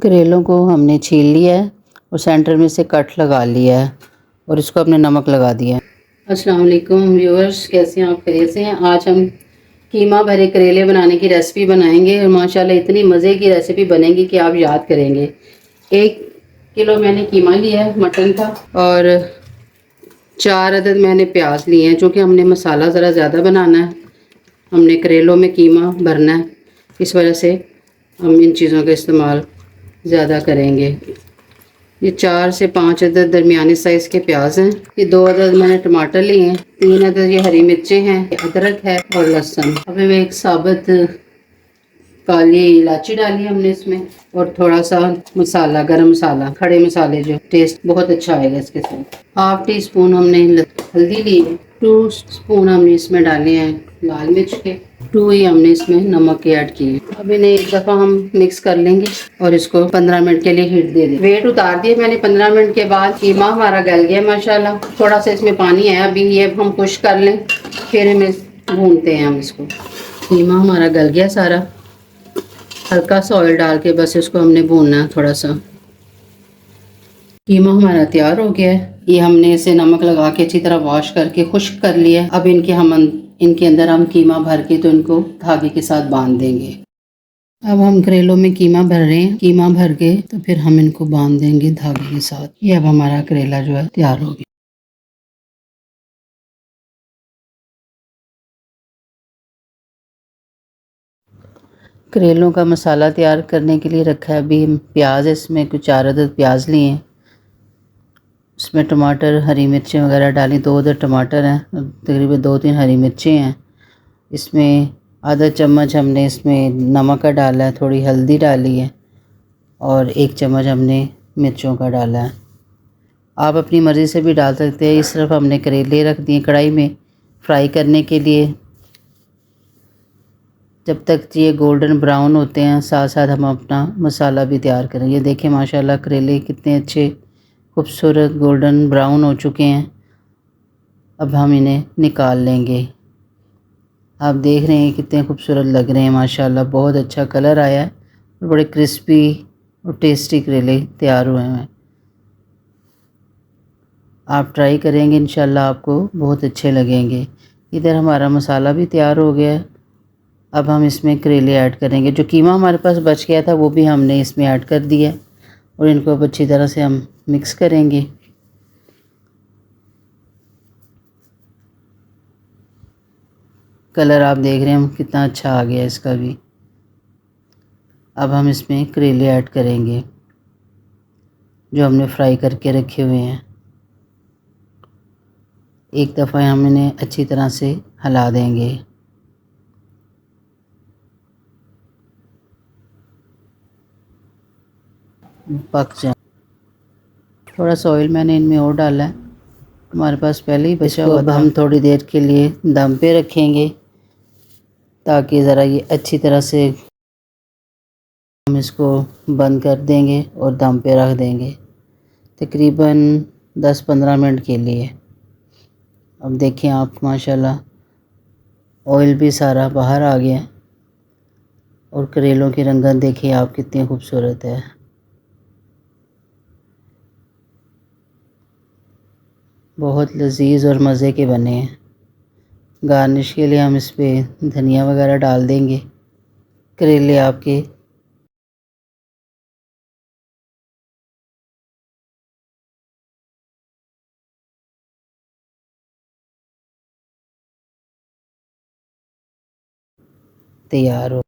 करेलों को हमने छील लिया है और सेंटर में से कट लगा लिया है और इसको अपने नमक लगा दिया है। अस्सलाम वालेकुम व्यूअर्स, कैसे हैं आप? खैरियत से हैं? आज हम कीमा भरे करेले बनाने की रेसिपी बनाएंगे और माशाल्लाह इतनी मज़े की रेसिपी बनेगी कि आप याद करेंगे। 1 किलो मैंने कीमा लिया है मटन का और 4 अदद मैंने प्याज लिए हैं, क्योंकि हमने मसाला ज़रा ज़्यादा बनाना है। हमने करेलों में कीमा भरना है, इस वजह से हम इन चीज़ों का इस्तेमाल ज़्यादा करेंगे। ये 4 से 5 अदद दरमियाने साइज़ के प्याज हैं। ये 2 अदद मैंने टमाटर लिए हैं। 3 अदद ये हरी मिर्चें हैं, अदरक है और लहसुन। अभी मैं एक साबुत काली इलायची डाली हमने इसमें और थोड़ा सा मसाला, गरम मसाला, खड़े मसाले, जो टेस्ट बहुत अच्छा आएगा इसके साथ। 1/2 टी स्पून हमने हल्दी ली है। 2 स्पून हमने इसमें डाले हैं लाल मिर्च के। 2 ही हमने इसमें नमक के ऐड किए। अब इन्हें एक दफ़ा हम मिक्स कर लेंगे और इसको 15 मिनट के लिए हीट दे दें। वेट उतार दिए मैंने 15 मिनट के बाद। कीमा हमारा गल गया माशाल्लाह। थोड़ा सा इसमें पानी है, अभी ये हम खुश कर लें, फिर हमें भूनते हैं हम इसको। कीमा हमारा गल गया सारा। हल्का सा ऑयल डाल के बस इसको हमने भूनना है थोड़ा सा। कीमा हमारा तैयार हो गया है। ये हमने इसे नमक लगा के अच्छी तरह वॉश करके खुश्क कर लिया है। अब इनके अंदर हम कीमा भर के तो इनको धागे के साथ बांध देंगे। अब हम करेलों में कीमा भर रहे हैं। कीमा भर के तो फिर हम इनको बांध देंगे धागे के साथ। ये अब हमारा करेला जो है तैयार हो गया। करेलों का मसाला तैयार करने के लिए रखा है। अभी हम प्याज, इसमें कुछ 4 अदद प्याज लिए हैं। इसमें टमाटर, हरी मिर्चें वगैरह डाली। 2 अदद टमाटर हैं, तकरीबन 2-3 हरी मिर्चें हैं। इसमें आधा चम्मच हमने इसमें नमक का डाला है, थोड़ी हल्दी डाली है और 1 चम्मच हमने मिर्चों का डाला है। आप अपनी मर्ज़ी से भी डाल सकते हैं। इस तरफ हमने करेले रख दिए कढ़ाई में फ्राई करने के लिए। जब तक ये गोल्डन ब्राउन होते हैं, साथ साथ हम अपना मसाला भी तैयार करें। ये देखें माशाल्लाह करेले कितने अच्छे खूबसूरत गोल्डन ब्राउन हो चुके हैं। अब हम इन्हें निकाल लेंगे। आप देख रहे हैं कितने खूबसूरत लग रहे हैं माशाल्लाह। बहुत अच्छा कलर आया है और बड़े क्रिस्पी और टेस्टी करेले तैयार हुए हैं। आप ट्राई करेंगे, इंशाल्लाह आपको बहुत अच्छे लगेंगे। इधर हमारा मसाला भी तैयार हो गया है। अब हम इसमें करेले ऐड करेंगे। जो कीमा हमारे पास बच गया था वो भी हमने इसमें ऐड कर दिया और इनको अब अच्छी तरह से हम मिक्स करेंगे। कलर आप देख रहे हैं कितना अच्छा आ गया इसका भी। अब हम इसमें करेले ऐड करेंगे जो हमने फ्राई करके रखे हुए हैं। एक दफ़ा हम इन्हें अच्छी तरह से हिला देंगे। पक जाए। थोड़ा सा ऑयल मैंने इनमें और डाला है, हमारे पास पहले ही बचा हुआ था। हम थोड़ी देर के लिए दम पे रखेंगे ताकि ज़रा ये अच्छी तरह से, हम इसको बंद कर देंगे और दम पे रख देंगे तकरीबन 10-15 मिनट के लिए। अब देखें आप माशाल्लाह ऑयल भी सारा बाहर आ गया और करेलों की रंगत देखिए आप कितनी खूबसूरत है। बहुत लजीज और मज़े के बने हैं। गार्निश के लिए हम इस पर धनिया वगैरह डाल देंगे। करेले आपके तैयार हो